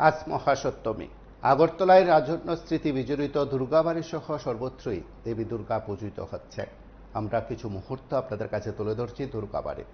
আজ মহাসপ্তমী। আগরতলায় রাজন্য স্মৃতি বিজড়িত দুর্গাবাড়ি সহ সর্বত্রই দেবী দুর্গা পূজিত হচ্ছে। আমরা কিছু মুহূর্ত আপনাদের কাছে তুলে ধরছি দুর্গাবাড়ি।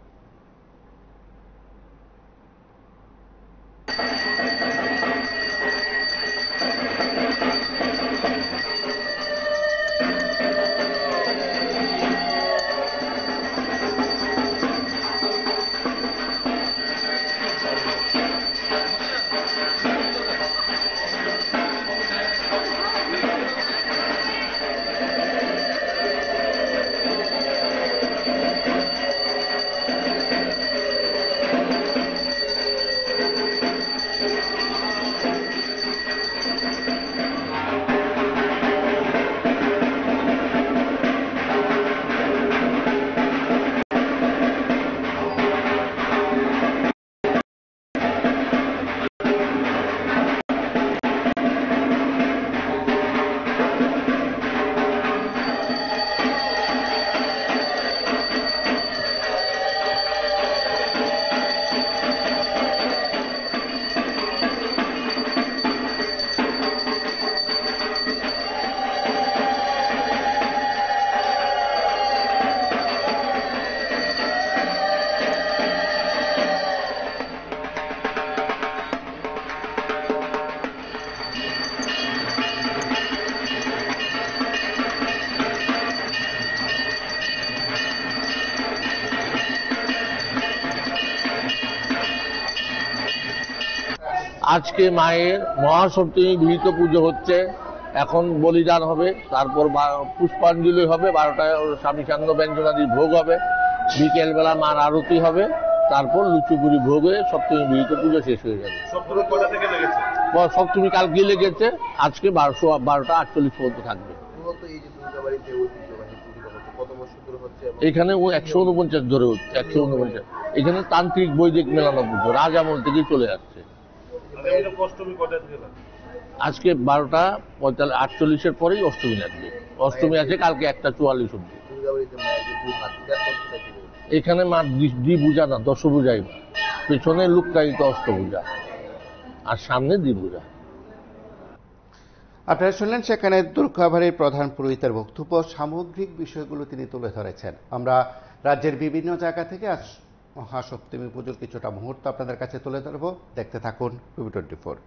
আজকে মায়ের মহাসপ্তমী বিহিত পুজো হচ্ছে। এখন বলিদান হবে, তারপর পুষ্পাঞ্জলি হবে, 12টায় স্বামী সান্ধ্য ব্যঞ্জনাদির ভোগ হবে, বিকেলবেলা মার আরতি হবে, তারপর লুচুপুরি ভোগ হয়ে সপ্তমী বিহিত পুজো শেষ হয়ে যাবে। সপ্তমী কালকে লেগেছে, আজকে 12:48 পর্যন্ত থাকবে। এখানে 149 ধরে হচ্ছে, 149। এখানে তান্ত্রিক বৈদিক মেলানো পুজো রাজ আমল থেকেই চলে আসছে। আজকে 12:48 পরেই অষ্টমী লাগবে। অষ্টমী আছে কালকে 1:44 অব্দি। এখানে মা দ্বিভুজা না, দশভুজাই মা। পেছনে লুক্কায়িত অষ্টভুজা আর সামনে দ্বিভুজা। আপনারা শুনলেন সেখানে দুর্গাবাড়ির প্রধান পুরোহিতের বক্তব্য। সামগ্রিক বিষয়গুলো তিনি তুলে ধরেছেন। আমরা রাজ্যের বিভিন্ন জায়গা থেকে আজ মহাসপ্তমী পুজোর কিছুটা মুহূর্ত আপনাদের কাছে তুলে ধরব। দেখতে থাকুন রবি 24।